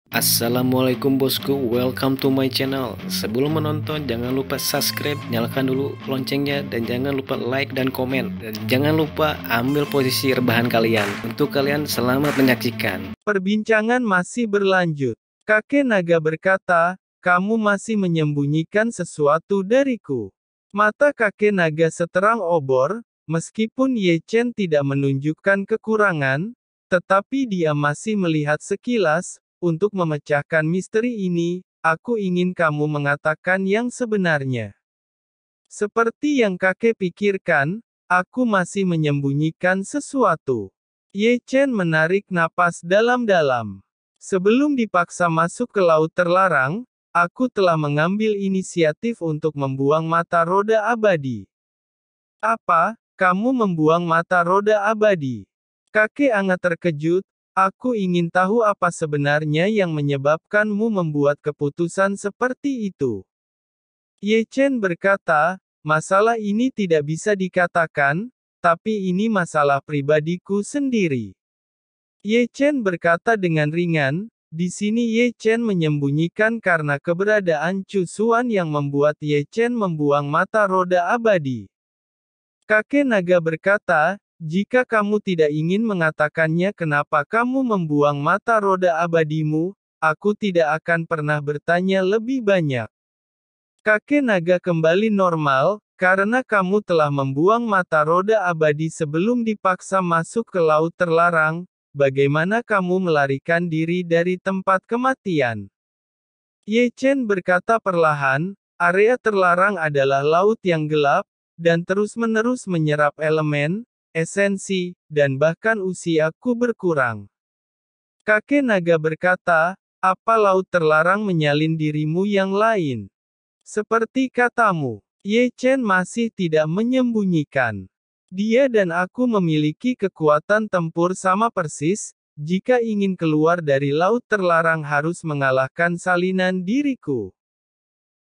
Assalamualaikum bosku, welcome to my channel. Sebelum menonton jangan lupa subscribe, nyalakan dulu loncengnya, dan jangan lupa like dan komen. Dan jangan lupa ambil posisi rebahan kalian. Untuk kalian selamat menyaksikan. Perbincangan masih berlanjut. Kakek naga berkata, kamu masih menyembunyikan sesuatu dariku. Mata kakek naga seterang obor, meskipun Ye Chen tidak menunjukkan kekurangan, tetapi dia masih melihat sekilas. Untuk memecahkan misteri ini, aku ingin kamu mengatakan yang sebenarnya. Seperti yang kakek pikirkan, aku masih menyembunyikan sesuatu. Ye Chen menarik napas dalam-dalam. Sebelum dipaksa masuk ke laut terlarang, aku telah mengambil inisiatif untuk membuang mata roda abadi. Apa, kamu membuang mata roda abadi? Kakek Anga terkejut. Aku ingin tahu apa sebenarnya yang menyebabkanmu membuat keputusan seperti itu. Ye Chen berkata, masalah ini tidak bisa dikatakan, tapi ini masalah pribadiku sendiri. Ye Chen berkata dengan ringan, di sini Ye Chen menyembunyikan karena keberadaan Chu Xuan yang membuat Ye Chen membuang mata roda abadi. Kakek naga berkata, jika kamu tidak ingin mengatakannya kenapa kamu membuang mata roda abadimu, aku tidak akan pernah bertanya lebih banyak. Kakek naga kembali normal, karena kamu telah membuang mata roda abadi sebelum dipaksa masuk ke laut terlarang, bagaimana kamu melarikan diri dari tempat kematian? Ye Chen berkata perlahan, area terlarang adalah laut yang gelap, dan terus-menerus menyerap elemen, esensi, dan bahkan usiaku berkurang. Kakek naga berkata, apa laut terlarang menyalin dirimu yang lain? Seperti katamu, Ye Chen masih tidak menyembunyikan. Dia dan aku memiliki kekuatan tempur sama persis, jika ingin keluar dari laut terlarang harus mengalahkan salinan diriku.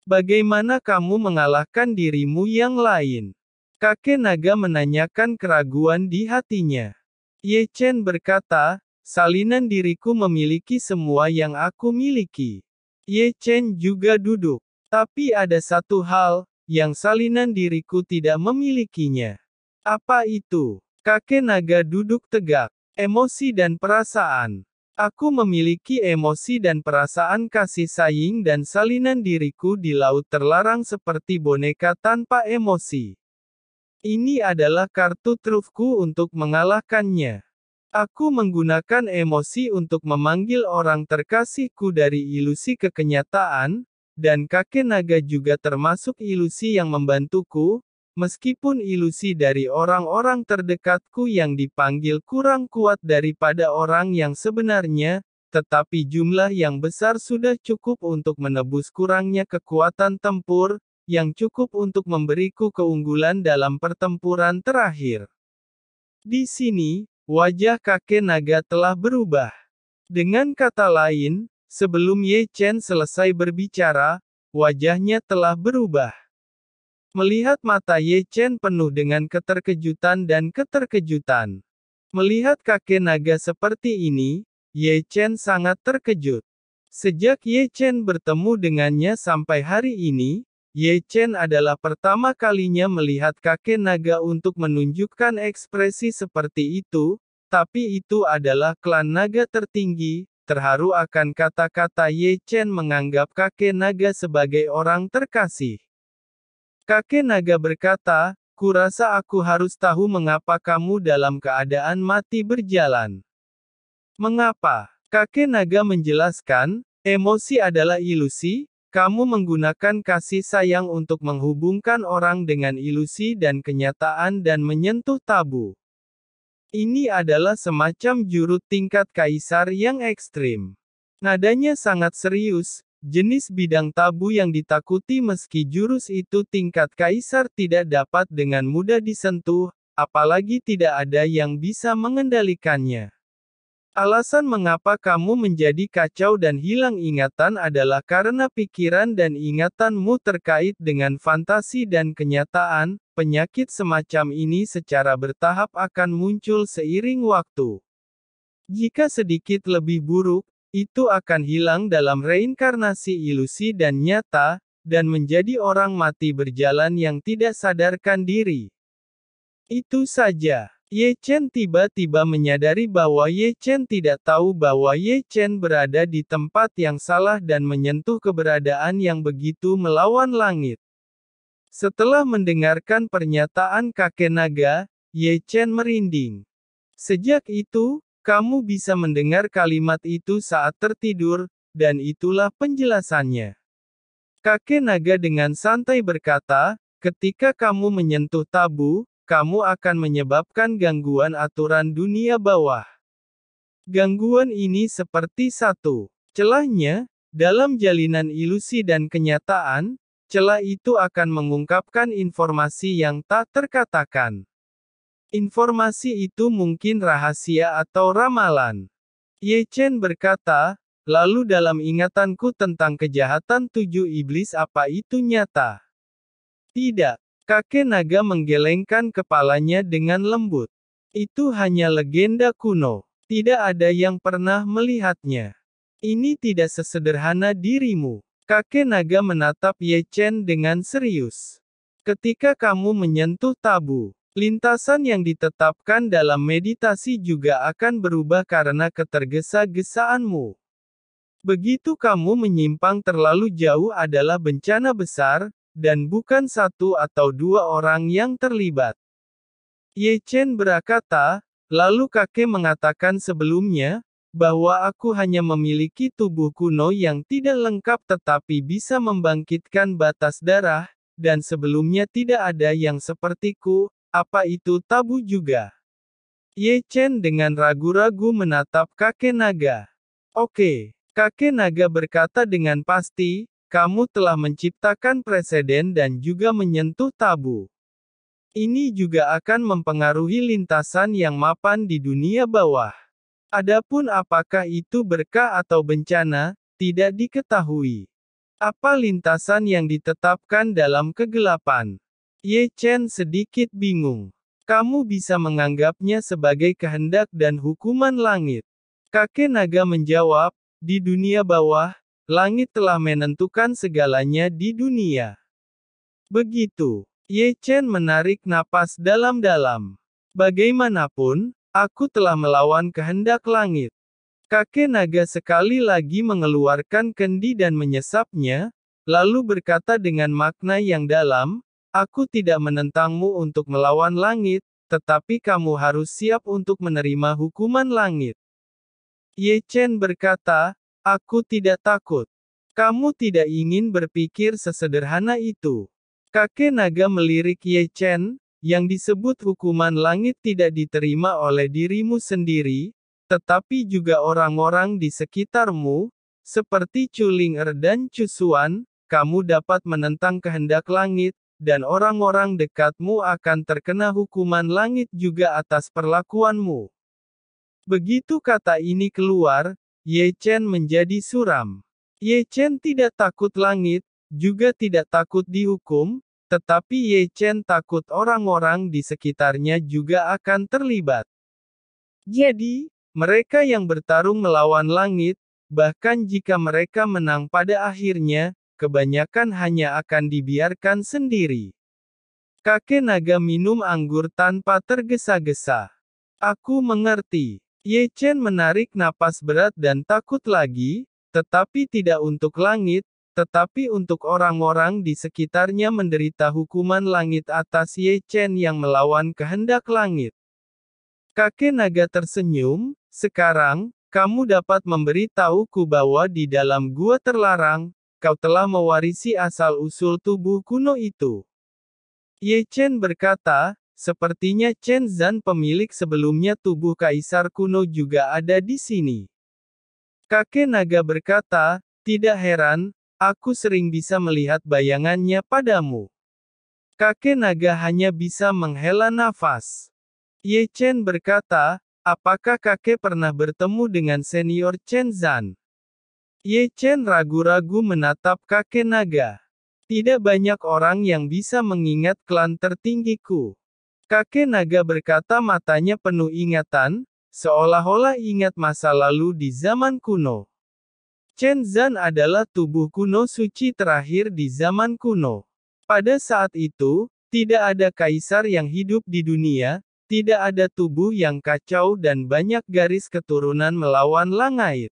Bagaimana kamu mengalahkan dirimu yang lain? Kakek naga menanyakan keraguan di hatinya. Ye Chen berkata, salinan diriku memiliki semua yang aku miliki. Ye Chen juga duduk. Tapi ada satu hal, yang salinan diriku tidak memilikinya. Apa itu? Kakek naga duduk tegak. Emosi dan perasaan. Aku memiliki emosi dan perasaan kasih sayang dan salinan diriku di laut terlarang seperti boneka tanpa emosi. Ini adalah kartu trufku untuk mengalahkannya. Aku menggunakan emosi untuk memanggil orang terkasihku dari ilusi ke kenyataan, dan kakek naga juga termasuk ilusi yang membantuku, meskipun ilusi dari orang-orang terdekatku yang dipanggil kurang kuat daripada orang yang sebenarnya, tetapi jumlah yang besar sudah cukup untuk menebus kurangnya kekuatan tempur, yang cukup untuk memberiku keunggulan dalam pertempuran terakhir. Di sini, wajah kakek naga telah berubah. Dengan kata lain, sebelum Ye Chen selesai berbicara, wajahnya telah berubah. Melihat mata Ye Chen penuh dengan keterkejutan dan keterkejutan. Melihat kakek naga seperti ini, Ye Chen sangat terkejut. Sejak Ye Chen bertemu dengannya sampai hari ini, Ye Chen adalah pertama kalinya melihat kakek naga untuk menunjukkan ekspresi seperti itu, tapi itu adalah klan naga tertinggi. Terharu akan kata-kata Ye Chen menganggap kakek naga sebagai orang terkasih. Kakek naga berkata, kurasa aku harus tahu mengapa kamu dalam keadaan mati berjalan. Mengapa? Kakek naga menjelaskan, emosi adalah ilusi. Kamu menggunakan kasih sayang untuk menghubungkan orang dengan ilusi dan kenyataan dan menyentuh tabu. Ini adalah semacam jurus tingkat kaisar yang ekstrim. Nadanya sangat serius, jenis bidang tabu yang ditakuti meski jurus itu tingkat kaisar tidak dapat dengan mudah disentuh, apalagi tidak ada yang bisa mengendalikannya. Alasan mengapa kamu menjadi kacau dan hilang ingatan adalah karena pikiran dan ingatanmu terkait dengan fantasi dan kenyataan. Penyakit semacam ini secara bertahap akan muncul seiring waktu. Jika sedikit lebih buruk, itu akan hilang dalam reinkarnasi ilusi dan nyata, dan menjadi orang mati berjalan yang tidak sadarkan diri. Itu saja. Ye Chen tiba-tiba menyadari bahwa Ye Chen tidak tahu bahwa Ye Chen berada di tempat yang salah dan menyentuh keberadaan yang begitu melawan langit. Setelah mendengarkan pernyataan kakek naga, Ye Chen merinding. Sejak itu, kamu bisa mendengar kalimat itu saat tertidur, dan itulah penjelasannya. Kakek naga dengan santai berkata, ketika kamu menyentuh tabu, kamu akan menyebabkan gangguan aturan dunia bawah. Gangguan ini seperti satu celahnya, dalam jalinan ilusi dan kenyataan, celah itu akan mengungkapkan informasi yang tak terkatakan. Informasi itu mungkin rahasia atau ramalan. Ye Chen berkata, lalu dalam ingatanku tentang kejahatan 7 iblis apa itu nyata? Tidak. Kakek naga menggelengkan kepalanya dengan lembut. Itu hanya legenda kuno. Tidak ada yang pernah melihatnya. Ini tidak sesederhana dirimu. Kakek naga menatap Ye Chen dengan serius. Ketika kamu menyentuh tabu, lintasan yang ditetapkan dalam meditasi juga akan berubah karena ketergesa-gesaanmu. Begitu kamu menyimpang terlalu jauh adalah bencana besar, dan bukan satu atau dua orang yang terlibat. Ye Chen berkata, lalu kakek mengatakan sebelumnya, bahwa aku hanya memiliki tubuh kuno yang tidak lengkap tetapi bisa membangkitkan batas darah, dan sebelumnya tidak ada yang sepertiku, apa itu tabu juga? Ye Chen dengan ragu-ragu menatap kakek naga. Oke, kakek naga berkata dengan pasti, kamu telah menciptakan preseden dan juga menyentuh tabu. Ini juga akan mempengaruhi lintasan yang mapan di dunia bawah. Adapun apakah itu berkah atau bencana, tidak diketahui. Apa lintasan yang ditetapkan dalam kegelapan? Ye Chen sedikit bingung. Kamu bisa menganggapnya sebagai kehendak dan hukuman langit. Kakek naga menjawab, di dunia bawah, langit telah menentukan segalanya di dunia. Begitu. Ye Chen menarik napas dalam-dalam. Bagaimanapun, aku telah melawan kehendak langit. Kakek naga sekali lagi mengeluarkan kendi dan menyesapnya, lalu berkata dengan makna yang dalam, aku tidak menentangmu untuk melawan langit, tetapi kamu harus siap untuk menerima hukuman langit. Ye Chen berkata, aku tidak takut. Kamu tidak ingin berpikir sesederhana itu. Kakek naga melirik Ye Chen, yang disebut hukuman langit tidak diterima oleh dirimu sendiri, tetapi juga orang-orang di sekitarmu, seperti Chu Ling-er dan Chu Xuan, kamu dapat menentang kehendak langit, dan orang-orang dekatmu akan terkena hukuman langit juga atas perlakuanmu. Begitu kata ini keluar, Ye Chen menjadi suram. Ye Chen tidak takut langit, juga tidak takut dihukum, tetapi Ye Chen takut orang-orang di sekitarnya juga akan terlibat. Jadi, mereka yang bertarung melawan langit, bahkan jika mereka menang pada akhirnya, kebanyakan hanya akan dibiarkan sendiri. Kakek naga minum anggur tanpa tergesa-gesa. Aku mengerti. Ye Chen menarik napas berat dan takut lagi, tetapi tidak untuk langit, tetapi untuk orang-orang di sekitarnya menderita hukuman langit atas Ye Chen yang melawan kehendak langit. Kakek naga tersenyum, sekarang, kamu dapat memberitahuku bahwa di dalam gua terlarang, kau telah mewarisi asal-usul tubuh kuno itu. Ye Chen berkata, sepertinya Chen Zan pemilik sebelumnya tubuh kaisar kuno juga ada di sini. Kakek naga berkata, tidak heran, aku sering bisa melihat bayangannya padamu. Kakek naga hanya bisa menghela nafas. Ye Chen berkata, apakah kakek pernah bertemu dengan senior Chen Zan? Ye Chen ragu-ragu menatap kakek naga. Tidak banyak orang yang bisa mengingat klan tertinggiku. Kakek naga berkata matanya penuh ingatan, seolah-olah ingat masa lalu di zaman kuno. Chen Zan adalah tubuh kuno suci terakhir di zaman kuno. Pada saat itu, tidak ada kaisar yang hidup di dunia, tidak ada tubuh yang kacau dan banyak garis keturunan melawan langit.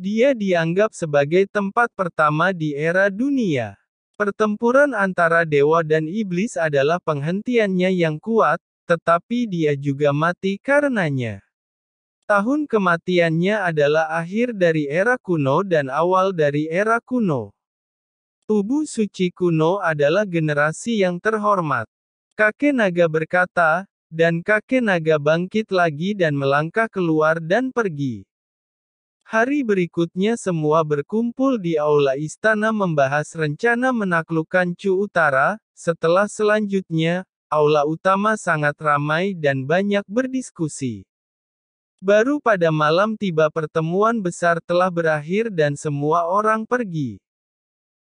Dia dianggap sebagai tempat pertama di era dunia. Pertempuran antara dewa dan iblis adalah penghentiannya yang kuat, tetapi dia juga mati karenanya. Tahun kematiannya adalah akhir dari era kuno dan awal dari era kuno. Tubuh suci kuno adalah generasi yang terhormat. Kakek naga berkata, dan kakek naga bangkit lagi dan melangkah keluar dan pergi. Hari berikutnya semua berkumpul di aula istana membahas rencana menaklukkan Chu Utara. Setelah selanjutnya, aula utama sangat ramai dan banyak berdiskusi. Baru pada malam tiba pertemuan besar telah berakhir dan semua orang pergi.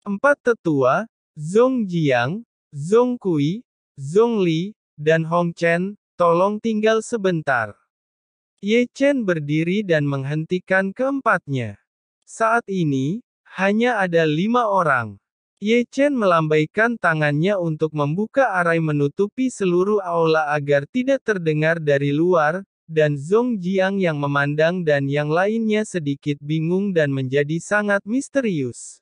4 tetua, Zhong Jiang, Zhong Kui, Zhong Li, dan Hong Chen, tolong tinggal sebentar. Ye Chen berdiri dan menghentikan keempatnya. Saat ini, hanya ada 5 orang. Ye Chen melambaikan tangannya untuk membuka arai menutupi seluruh aula agar tidak terdengar dari luar, dan Zhong Jiang yang memandang dan yang lainnya sedikit bingung dan menjadi sangat misterius.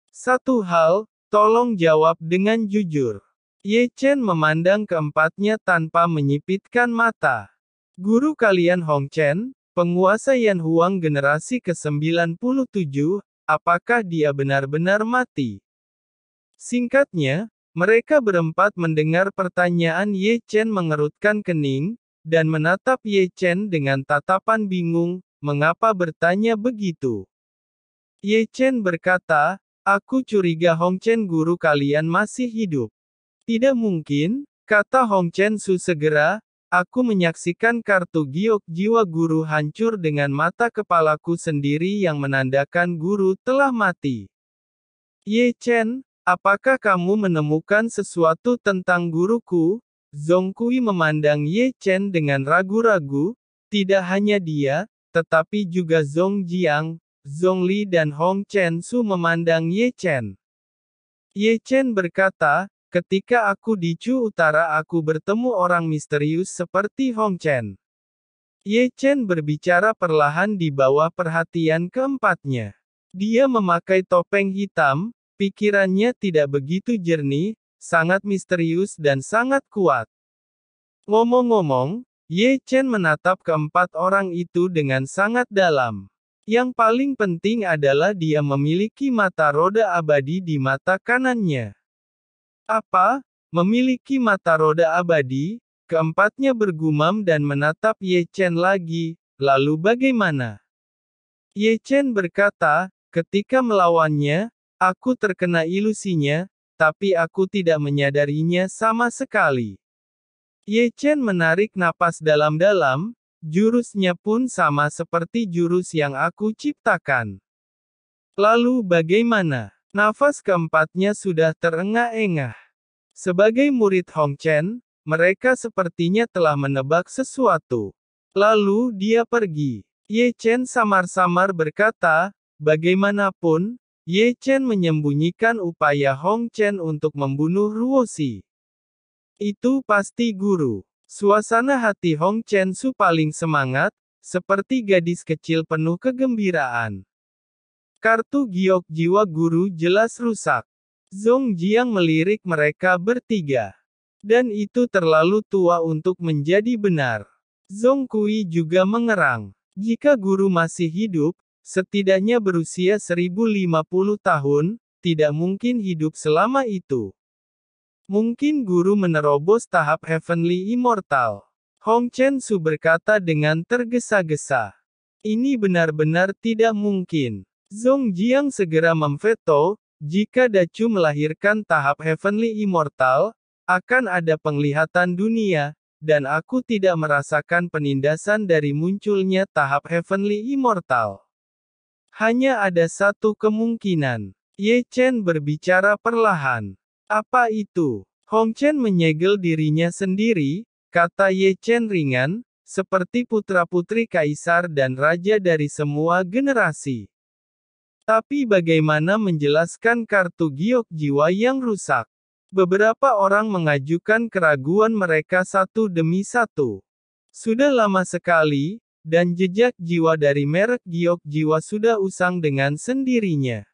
Satu hal, tolong jawab dengan jujur. Ye Chen memandang keempatnya tanpa menyipitkan mata. Guru kalian Hong Chen, penguasa Yan Huang generasi ke-97, apakah dia benar-benar mati? Singkatnya, mereka berempat mendengar pertanyaan Ye Chen mengerutkan kening, dan menatap Ye Chen dengan tatapan bingung, mengapa bertanya begitu. Ye Chen berkata, aku curiga Hong Chen guru kalian masih hidup. Tidak mungkin, kata Hong Chen Su segera, aku menyaksikan kartu giok jiwa guru hancur dengan mata kepalaku sendiri yang menandakan guru telah mati. Ye Chen, apakah kamu menemukan sesuatu tentang guruku? Zhong Kui memandang Ye Chen dengan ragu-ragu, tidak hanya dia, tetapi juga Zhong Jiang, Zhong Li dan Hong Chen Su memandang Ye Chen. Ye Chen berkata, ketika aku di Chu Utara aku bertemu orang misterius seperti Hong Chen. Ye Chen berbicara perlahan di bawah perhatian keempatnya. Dia memakai topeng hitam, pikirannya tidak begitu jernih, sangat misterius dan sangat kuat. Ngomong-ngomong, Ye Chen menatap keempat orang itu dengan sangat dalam. Yang paling penting adalah dia memiliki mata roda abadi di mata kanannya. Apa? Memiliki mata roda abadi? Keempatnya bergumam dan menatap Ye Chen lagi, lalu bagaimana? Ye Chen berkata, ketika melawannya, aku terkena ilusinya, tapi aku tidak menyadarinya sama sekali. Ye Chen menarik napas dalam-dalam, jurusnya pun sama seperti jurus yang aku ciptakan. Lalu bagaimana? Nafas keempatnya sudah terengah-engah. Sebagai murid Hong Chen, mereka sepertinya telah menebak sesuatu. Lalu dia pergi. Ye Chen samar-samar berkata, bagaimanapun, Ye Chen menyembunyikan upaya Hong Chen untuk membunuh Ruoxi. Itu pasti guru. Suasana hati Hong Chen Su paling semangat, seperti gadis kecil penuh kegembiraan. Kartu giok jiwa guru jelas rusak. Zhong Jiang melirik mereka bertiga. Dan itu terlalu tua untuk menjadi benar. Zhong Kui juga mengerang. Jika guru masih hidup, setidaknya berusia 1050 tahun, tidak mungkin hidup selama itu. Mungkin guru menerobos tahap Heavenly Immortal. Hong Chen Su berkata dengan tergesa-gesa. Ini benar-benar tidak mungkin. Zhong Jiang segera memveto, jika Dacu melahirkan tahap Heavenly Immortal, akan ada penglihatan dunia, dan aku tidak merasakan penindasan dari munculnya tahap Heavenly Immortal. Hanya ada satu kemungkinan. Ye Chen berbicara perlahan. Apa itu? Hong Chen menyegel dirinya sendiri, kata Ye Chen ringan, seperti putra-putri kaisar dan raja dari semua generasi. Tapi bagaimana menjelaskan kartu giok jiwa yang rusak? Beberapa orang mengajukan keraguan mereka satu demi satu. Sudah lama sekali, dan jejak jiwa dari merek giok jiwa sudah usang dengan sendirinya.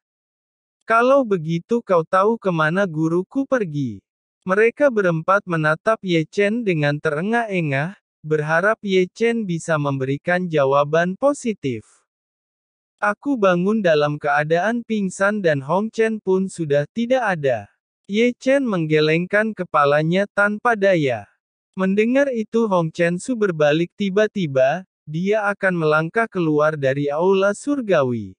Kalau begitu kau tahu kemana guruku pergi? Mereka berempat menatap Ye Chen dengan terengah-engah, berharap Ye Chen bisa memberikan jawaban positif. Aku bangun dalam keadaan pingsan dan Hong Chen pun sudah tidak ada. Ye Chen menggelengkan kepalanya tanpa daya. Mendengar itu Hong Chen Su berbalik tiba-tiba, dia akan melangkah keluar dari aula surgawi.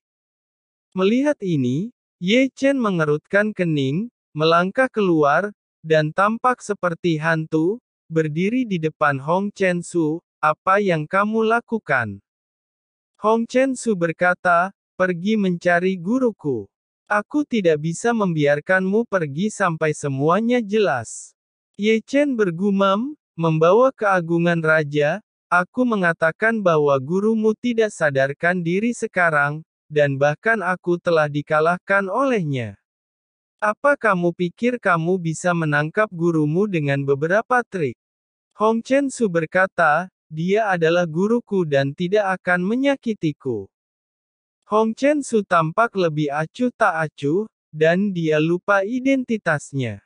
Melihat ini, Ye Chen mengerutkan kening, melangkah keluar, dan tampak seperti hantu, berdiri di depan Hong Chen Su. Apa yang kamu lakukan? Hong Chen Su berkata, pergi mencari guruku. Aku tidak bisa membiarkanmu pergi sampai semuanya jelas. Ye Chen bergumam, membawa keagungan raja, aku mengatakan bahwa gurumu tidak sadarkan diri sekarang, dan bahkan aku telah dikalahkan olehnya. Apa kamu pikir kamu bisa menangkap gurumu dengan beberapa trik? Hong Chen Su berkata, dia adalah guruku dan tidak akan menyakitiku. Hong Chen Su tampak lebih acuh tak acuh, dan dia lupa identitasnya.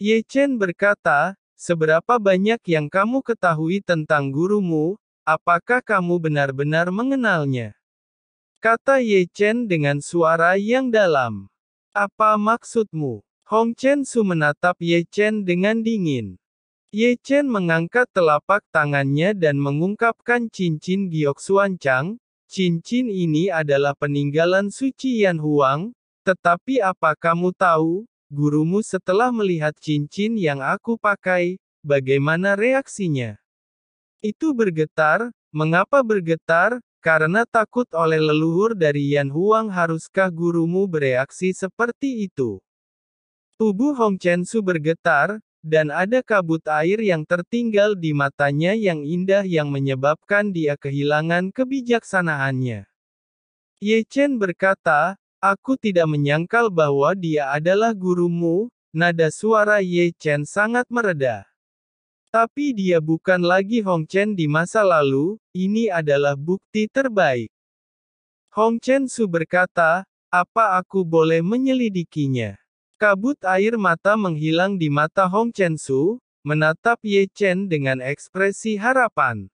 Ye Chen berkata, seberapa banyak yang kamu ketahui tentang gurumu, apakah kamu benar-benar mengenalnya? Kata Ye Chen dengan suara yang dalam. Apa maksudmu? Hong Chen Su menatap Ye Chen dengan dingin. Ye Chen mengangkat telapak tangannya dan mengungkapkan cincin giok suancang. Cincin ini adalah peninggalan suci Yan Huang, tetapi apa kamu tahu, gurumu setelah melihat cincin yang aku pakai, bagaimana reaksinya? Itu bergetar. Mengapa bergetar? Karena takut oleh leluhur dari Yan Huang. Haruskah gurumu bereaksi seperti itu? Tubuh Hong Chen Su bergetar, dan ada kabut air yang tertinggal di matanya yang indah yang menyebabkan dia kehilangan kebijaksanaannya. Ye Chen berkata, aku tidak menyangkal bahwa dia adalah gurumu. Nada suara Ye Chen sangat mereda. Tapi dia bukan lagi Hong Chen di masa lalu, ini adalah bukti terbaik. Hong Chen Su berkata, apa aku boleh menyelidikinya? Kabut air mata menghilang di mata Hong Chen Su, menatap Ye Chen dengan ekspresi harapan.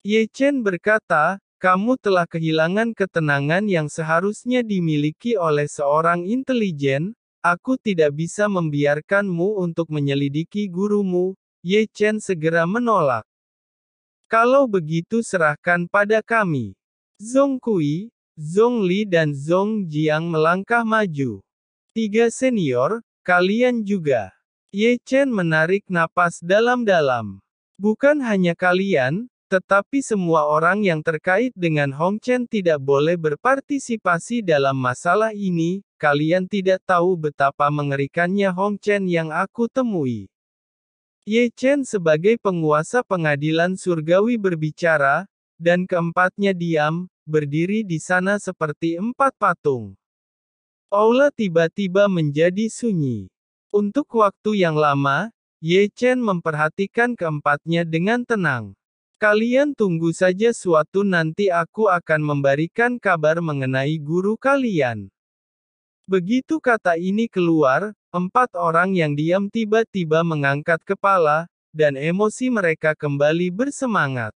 Ye Chen berkata, kamu telah kehilangan ketenangan yang seharusnya dimiliki oleh seorang intelijen, aku tidak bisa membiarkanmu untuk menyelidiki gurumu. Ye Chen segera menolak. Kalau begitu serahkan pada kami. Zhong Kui, Zhong Li dan Zhong Jiang melangkah maju. 3 senior, kalian juga. Ye Chen menarik napas dalam-dalam. Bukan hanya kalian, tetapi semua orang yang terkait dengan Hong Chen tidak boleh berpartisipasi dalam masalah ini. Kalian tidak tahu betapa mengerikannya Hong Chen yang aku temui. Ye Chen sebagai penguasa pengadilan surgawi berbicara, dan keempatnya diam, berdiri di sana seperti 4 patung. Aula tiba-tiba menjadi sunyi. Untuk waktu yang lama, Ye Chen memperhatikan keempatnya dengan tenang. Kalian tunggu saja suatu nanti aku akan memberikan kabar mengenai guru kalian. Begitu kata ini keluar, 4 orang yang diam tiba-tiba mengangkat kepala, dan emosi mereka kembali bersemangat.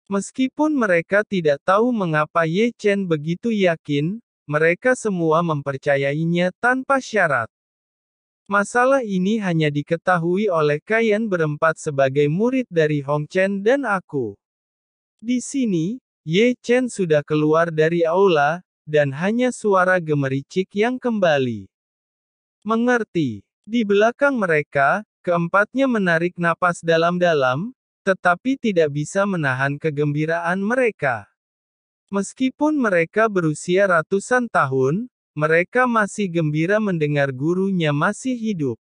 Meskipun mereka tidak tahu mengapa Ye Chen begitu yakin, mereka semua mempercayainya tanpa syarat. Masalah ini hanya diketahui oleh kalian berempat sebagai murid dari Hong Chen dan aku. Di sini, Ye Chen sudah keluar dari aula, dan hanya suara gemericik yang kembali. Mengerti. Di belakang mereka, keempatnya menarik napas dalam-dalam, tetapi tidak bisa menahan kegembiraan mereka. Meskipun mereka berusia ratusan tahun, mereka masih gembira mendengar gurunya masih hidup.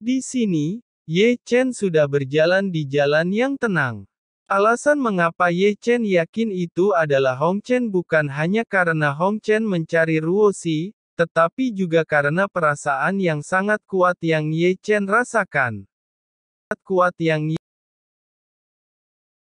Di sini, Ye Chen sudah berjalan di jalan yang tenang. Alasan mengapa Ye Chen yakin itu adalah Hong Chen bukan hanya karena Hong Chen mencari Ruoxi, tetapi juga karena perasaan yang sangat kuat yang Ye Chen rasakan. Kuat yang